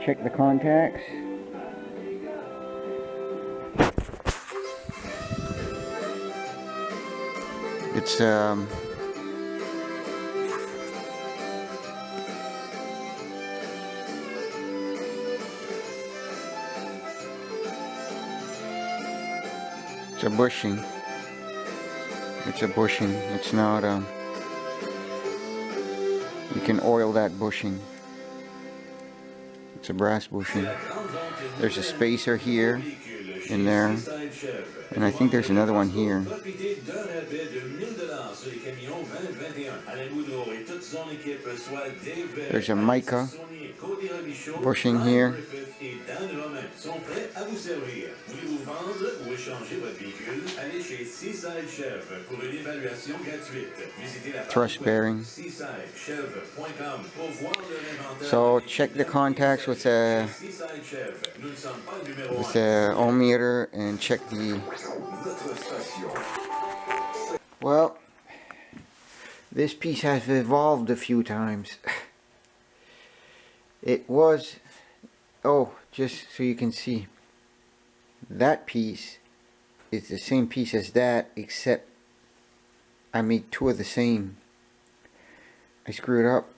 check the contacts. It's a bushing. It's a bushing. It's not you can oil that bushing. It's a brass bushing. There's a spacer here, in there, and I think there's another one here. There's a mica bushing here. Thrust bearing. So check the contacts with the ohm meter and check the. Well, this piece has evolved a few times. It was, oh, just so you can see, that piece is the same piece as that, except I made two of the same. I screwed up.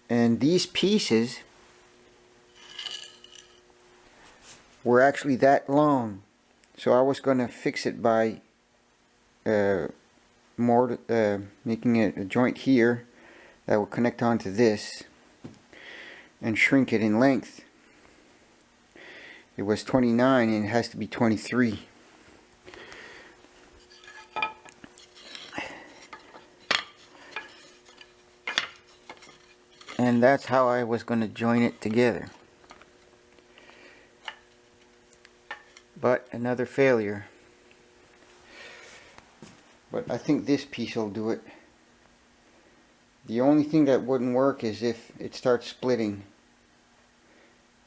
And these pieces were actually that long, so I was going to fix it by making a joint here that will connect onto this and shrink it in length. It was 29 and it has to be 23. And that's how I was going to join it together. But another failure. But I think this piece will do it. The only thing that wouldn't work is if it starts splitting.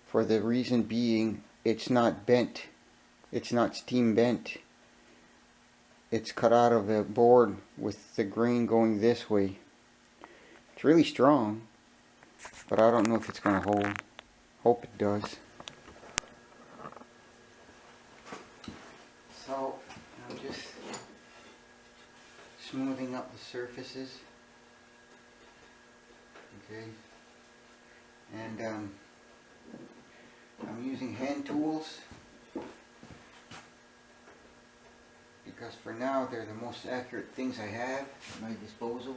For the reason being, it's not bent. It's not steam bent. It's cut out of the board with the grain going this way. It's really strong, but I don't know if it's going to hold. Hope it does. So I'm just smoothing up the surfaces. Okay. And I'm using hand tools because for now they're the most accurate things I have at my disposal.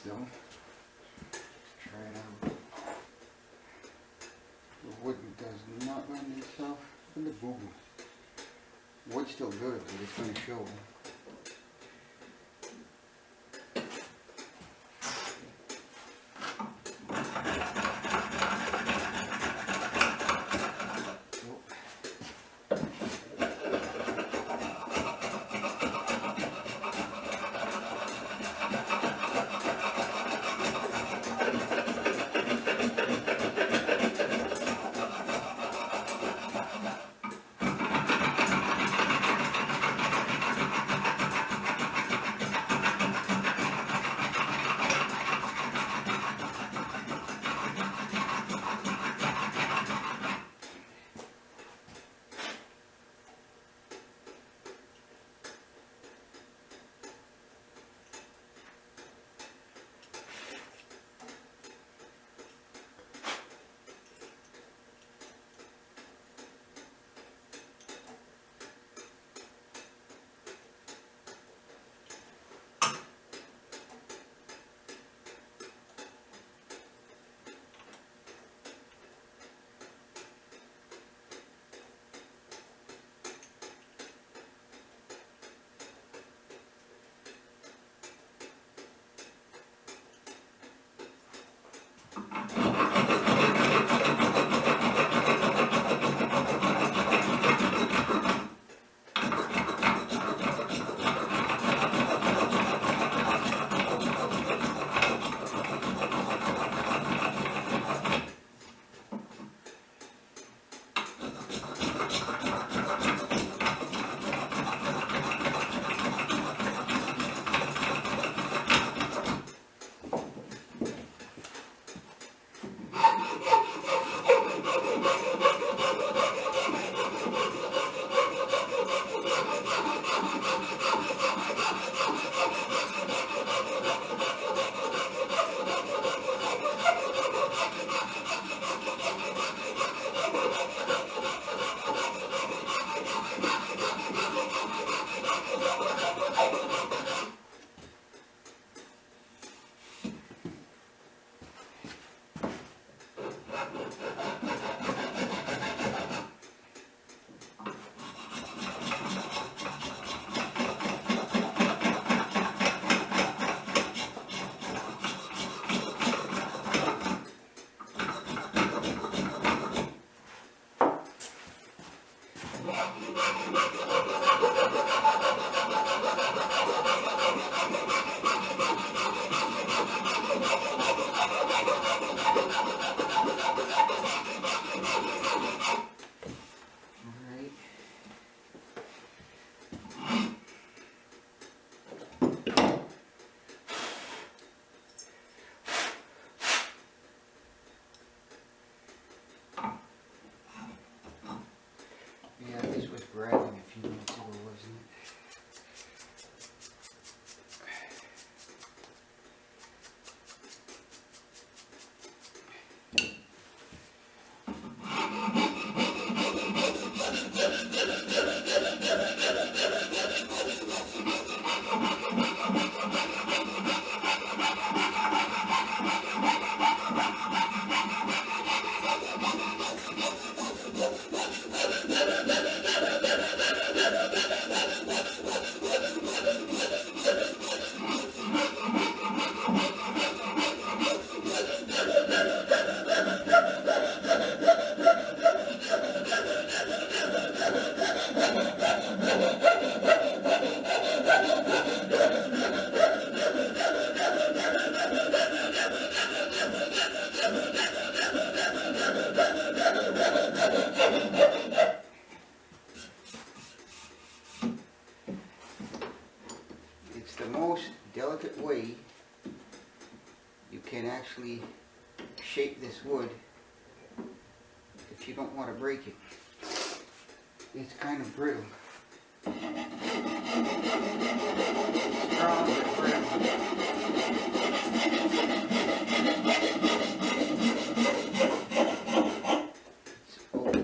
though. Let's try it out. The wood does not lend itself to the boo-boo. Wood's still good, but it's going to show. Grabbing a few minutes ago, wasn't it? The most delicate way you can actually shape this wood if you don't want to break it. It's kind of brittle. Strong but brittle. It's oak.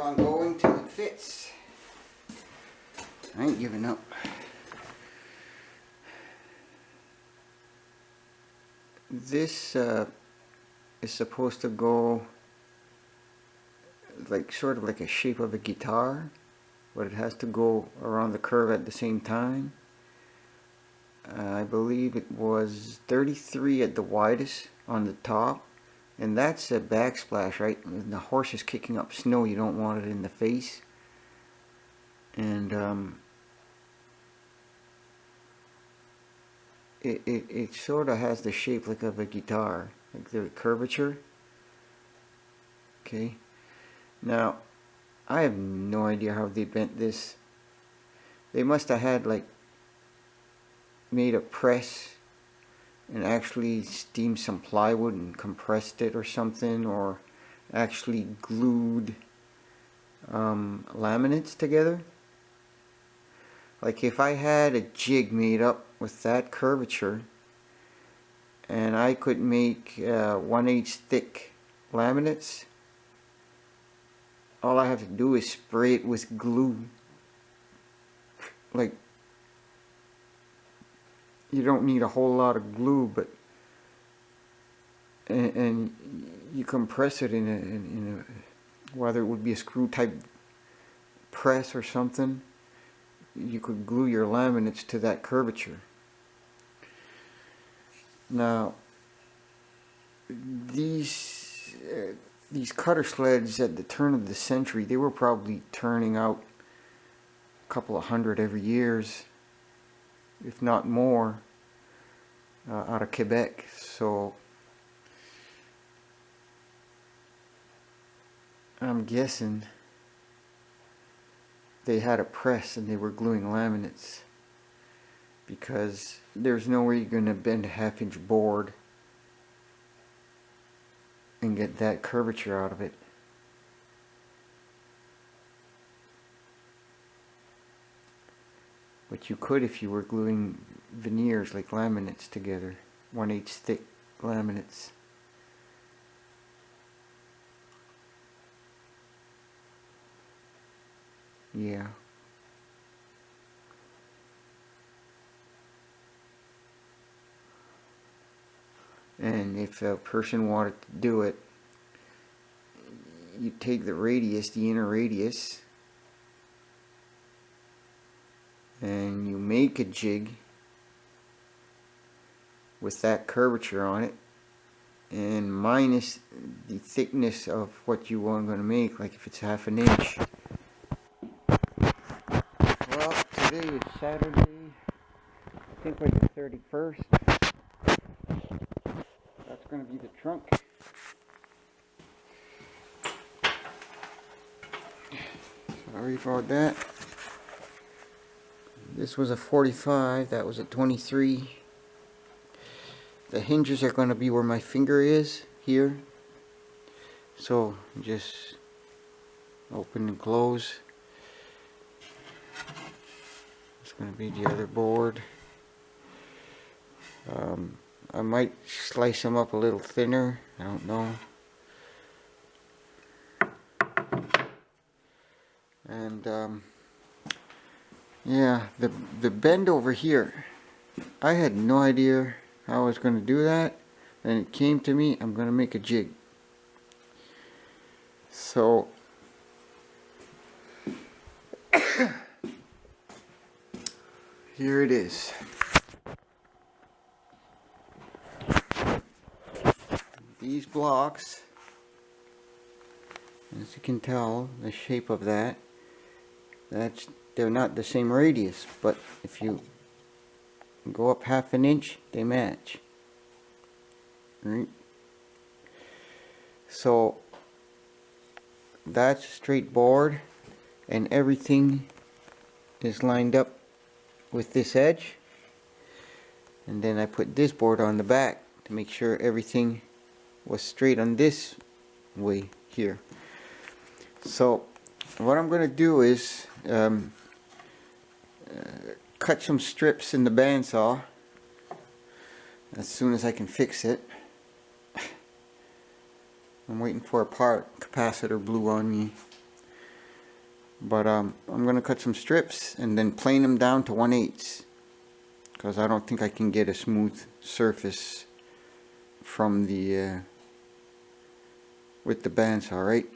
on going till it fits. I ain't giving up. This is supposed to go like sort of like a shape of a guitar, but it has to go around the curve at the same time. I believe it was 33 at the widest on the top, and that's a backsplash, right? When the horse is kicking up snow, you don't want it in the face. And it sort of has the shape like of a guitar, like the curvature. Okay, now I have no idea how they bent this. They must have had like made a press and actually steamed some plywood and compressed it or something, or actually glued laminates together. Like if I had a jig made up with that curvature and I could make 1/8 thick laminates, all I have to do is spray it with glue. Like, you don't need a whole lot of glue, but and you compress it in a whether it would be a screw type press or something. You could glue your laminates to that curvature. Now these cutter sleds at the turn of the century, they were probably turning out a couple of hundred every years, if not more, out of Quebec. So I'm guessing they had a press and they were gluing laminates, because there's no way you're going to bend a 1/2-inch board and get that curvature out of it. But you could if you were gluing veneers like laminates together, 1/8 thick laminates. Yeah. And if a person wanted to do it, you take the radius, the inner radius, and you make a jig with that curvature on it, and minus the thickness of what you are going to make, like if it's 1/2 inch. Well, today is Saturday, I think like the 31st. That's going to be the trunk. Sorry about that. This was a 45, that was a 23. The hinges are going to be where my finger is, here. So just open and close. It's going to be the other board. I might slice them up a little thinner, I don't know. And yeah, the bend over here, I had no idea how I was going to do that. Then it came to me, I'm going to make a jig. So here it is. These blocks, as you can tell, the shape of that, they're not the same radius, but if you go up 1/2 inch, they match. Right? So that's a straight board, and everything is lined up with this edge, and then I put this board on the back to make sure everything was straight on this way here. So what I'm going to do is cut some strips in the bandsaw as soon as I can fix it. I'm waiting for a part. Capacitor blew on me. But I'm going to cut some strips and then plane them down to 1/8, because I don't think I can get a smooth surface from the with the bandsaw, right?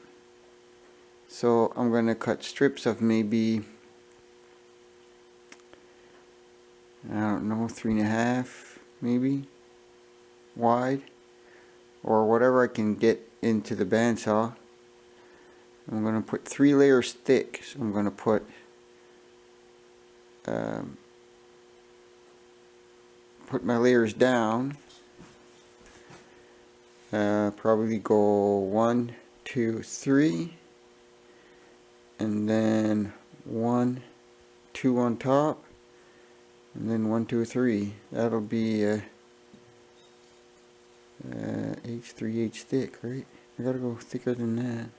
So I'm going to cut strips of maybe, I don't know, 3.5 maybe wide, or whatever I can get into the bandsaw. I'm going to put 3 layers thick, so I'm going to put my layers down. Probably go 1, 2, 3, and then 1, 2 on top, and then 1, 2, 3. That'll be H3H thick, right? I gotta go thicker than that.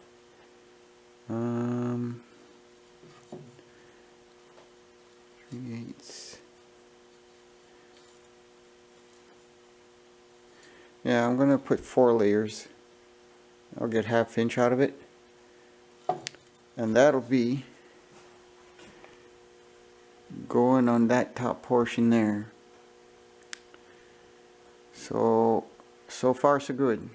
3/8. Yeah, I'm gonna put 4 layers. I'll get 1/2 inch out of it, and that'll be going on that top portion there. So far so good.